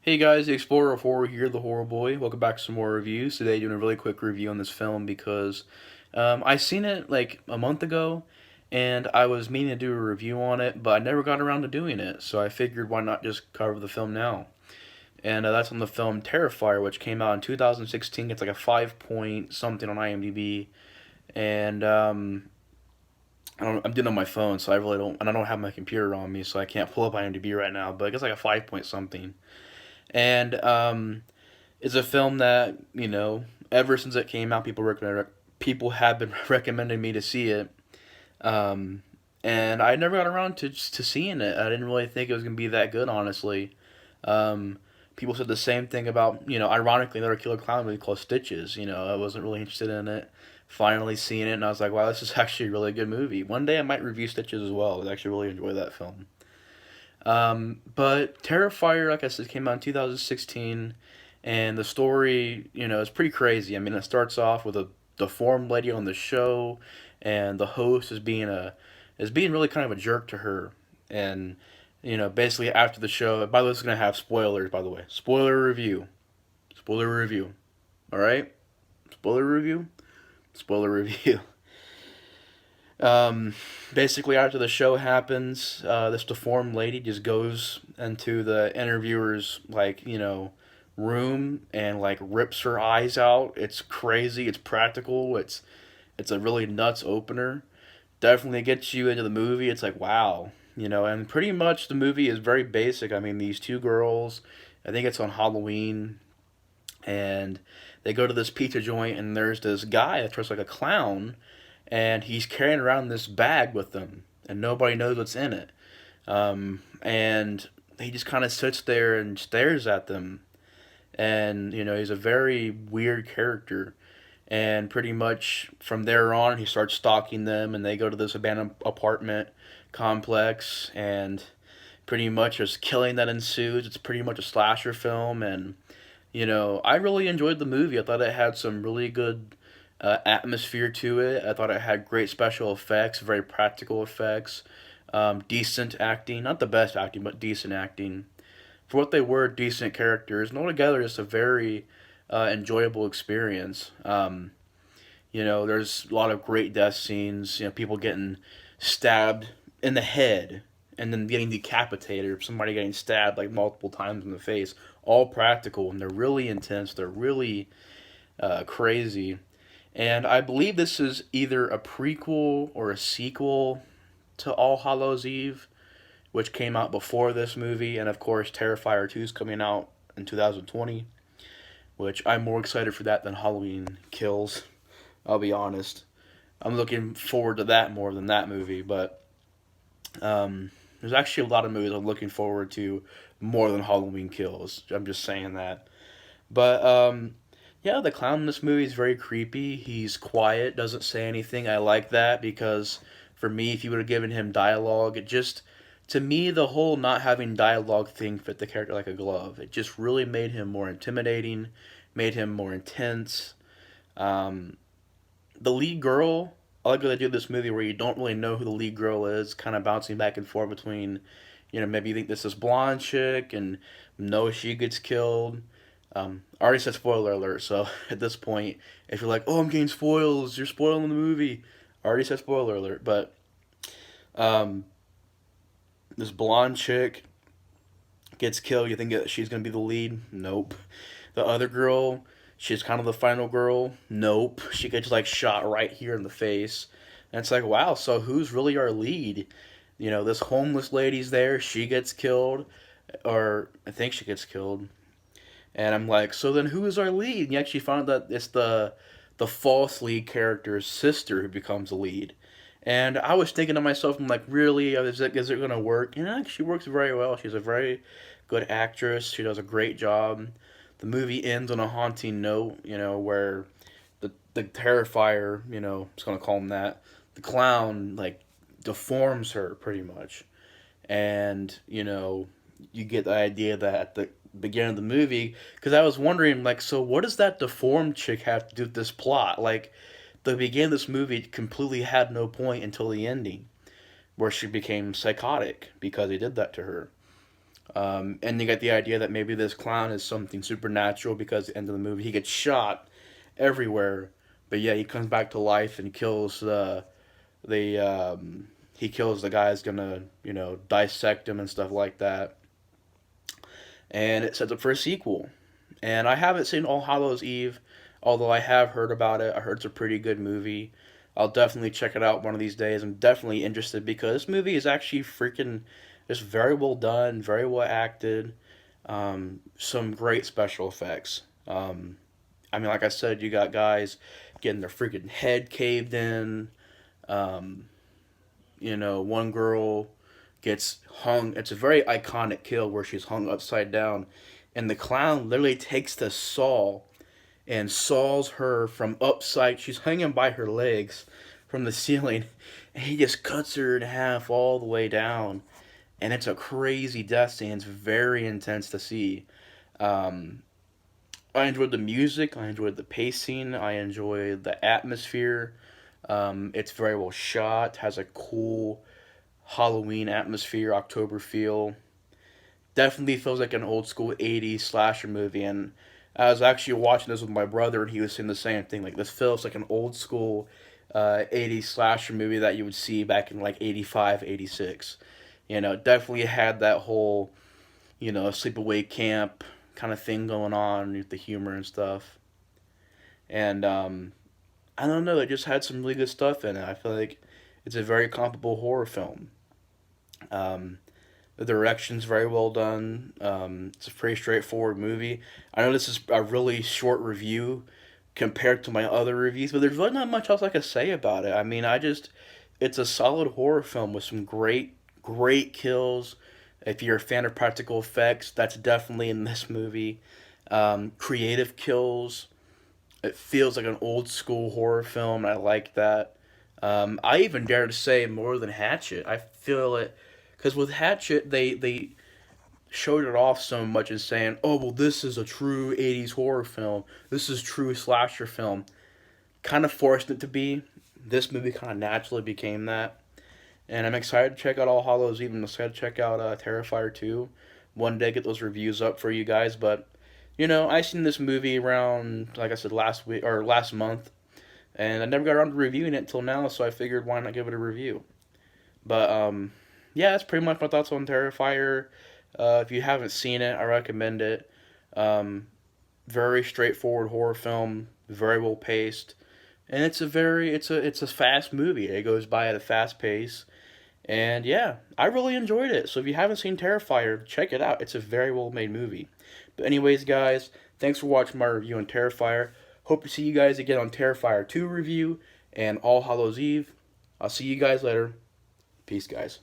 Hey guys, the Explorer of Horror here, the Horror Boy. Welcome back to some more reviews. Today, doing a really quick review on this film because I seen it like a month ago, and I was meaning to do a review on it, but I never got around to doing it. So I figured, why not just cover the film now? And that's on the film Terrifier, which came out in 2016. It's like a 5 point something on IMDb, and I'm doing it on my phone, so I really don't, and I don't have my computer on me, so I can't pull up IMDb right now. But it's like a 5 point something, and it's a film that ever since it came out, people have been recommending me to see it, um, and I never got around to seeing it. I didn't really think it was gonna be that good, honestly. Um, People said the same thing about ironically, another killer clown movie called Stitches. I wasn't really interested in it. Finally seeing it, and I was like, wow, this is actually a really good movie. One day I might review Stitches as well. I actually really enjoy that film. But Terrifier, like I said, came out in 2016, and the story, is pretty crazy. I mean, it starts off with a deformed lady on the show, and the host is being really kind of a jerk to her, and basically after the show. By the way, it's gonna have spoilers. By the way, spoiler review. All right, spoiler review, spoiler review. Um, Basically, after the show happens, this deformed lady just goes into the interviewer's room and like rips her eyes out. It's crazy. It's practical. It's a really nuts opener. Definitely gets you into the movie. It's like wow, and pretty much the movie is very basic. I mean, these two girls, I think it's on Halloween, and they go to this pizza joint, and there's this guy that dressed like a clown, and he's carrying around this bag with him, and nobody knows what's in it. And he just kind of sits there and stares at them, and he's a very weird character. And pretty much from there on, he starts stalking them, and they go to this abandoned apartment complex, and pretty much there's killing that ensues. It's pretty much a slasher film, and I really enjoyed the movie. I thought it had some really good atmosphere to it. I thought it had great special effects, very practical effects, decent acting. Not the best acting, but decent acting. For what they were, decent characters. And altogether, just a very enjoyable experience. There's a lot of great death scenes. People getting stabbed in the head and then getting decapitated, or somebody getting stabbed like multiple times in the face. All practical, and they're really intense. They're really crazy. And I believe this is either a prequel or a sequel to All Hallows Eve, which came out before this movie. And of course, Terrifier 2 is coming out in 2020, which I'm more excited for that than Halloween Kills. I'll be honest. I'm looking forward to that more than that movie, but there's actually a lot of movies I'm looking forward to more than Halloween Kills. I'm just saying that. But yeah, the clown in this movie is very creepy. He's quiet, doesn't say anything. I like that because for me, if you would have given him dialogue, it just, to me, the whole not having dialogue thing fit the character like a glove. It just really made him more intimidating, made him more intense. Um, the lead girl, I like what they do this movie where you don't really know who the lead girl is, kind of bouncing back and forth between, maybe you think this is blonde chick and no, she gets killed. I already said spoiler alert, so at this point, if you're like, oh, I'm getting spoils, you're spoiling the movie. I already said spoiler alert, but um, this blonde chick gets killed. You think that she's gonna be the lead? Nope. The other girl, she's kind of the final girl. Nope. She gets like shot right here in the face, and it's like, wow. So who's really our lead? This homeless lady's there. She gets killed, or I think she gets killed. And I'm like, so then who is our lead? And you actually find that it's the false lead character's sister who becomes the lead. And I was thinking to myself, I'm like, really, is it gonna work? And it actually works very well. She's a very good actress. She does a great job. The movie ends on a haunting note, where the Terrifier, I'm gonna call him that, the clown like deforms her pretty much, and you get the idea that at the beginning of the movie, because I was wondering like, so what does that deformed chick have to do with this plot? Like, the beginning of this movie completely had no point until the ending, where she became psychotic because he did that to her. And you get the idea that maybe this clown is something supernatural because at the end of the movie he gets shot everywhere, but yeah, he comes back to life and kills the he kills the guy who's gonna dissect him and stuff like that. And it sets up for a sequel. And I haven't seen All Hallows Eve, although I have heard about it. I heard it's a pretty good movie. I'll definitely check it out one of these days. I'm definitely interested because this movie is actually freaking just very well done, very well acted. Some great special effects. I mean, like I said, you got guys getting their freaking head caved in. Um, one girl gets hung. It's a very iconic kill where she's hung upside down, and the clown literally takes the saw and saws her from upside. She's hanging by her legs from the ceiling, and he just cuts her in half all the way down. And it's a crazy death scene. It's very intense to see. Um, I enjoyed the music. I enjoyed the pacing. I enjoyed the atmosphere. It's very well shot. Has a cool Halloween atmosphere, October feel. Definitely feels like an old school '80s slasher movie. And I was actually watching this with my brother, and he was saying the same thing. Like, this feels like an old school '80s slasher movie that you would see back in like '85, '86. Definitely had that whole, sleepaway camp kind of thing going on with the humor and stuff. And I don't know, it just had some really good stuff in it. I feel like it's a very comparable horror film. Um, the direction's very well done. It's a pretty straightforward movie. I know this is a really short review compared to my other reviews, but there's really not much else I can say about it. I mean, it's a solid horror film with some great, great kills. If you're a fan of practical effects, that's definitely in this movie. Creative kills. It feels like an old school horror film. I like that. I even dare to say more than Hatchet. I feel it because with Hatchet they showed it off so much as saying, "Oh well, this is a true '80s horror film. This is true slasher film." Kind of forced it to be. This movie kind of naturally became that, and I'm excited to check out All Hallows. Even excited to check out Terrifier 2. One day get those reviews up for you guys, but I seen this movie around, like I said, last week or last month, and I never got around to reviewing it until now. So I figured, why not give it a review? But yeah, that's pretty much my thoughts on Terrifier. If you haven't seen it, I recommend it. Um, Very straightforward horror film, very well paced, and it's a fast movie. It goes by at a fast pace, and yeah, I really enjoyed it. So if you haven't seen Terrifier, check it out. It's a very well made movie. But anyways, guys, thanks for watching my review on Terrifier. Hope to see you guys again on Terrifier 2 review and All Hallows Eve. I'll see you guys later. Peace, guys.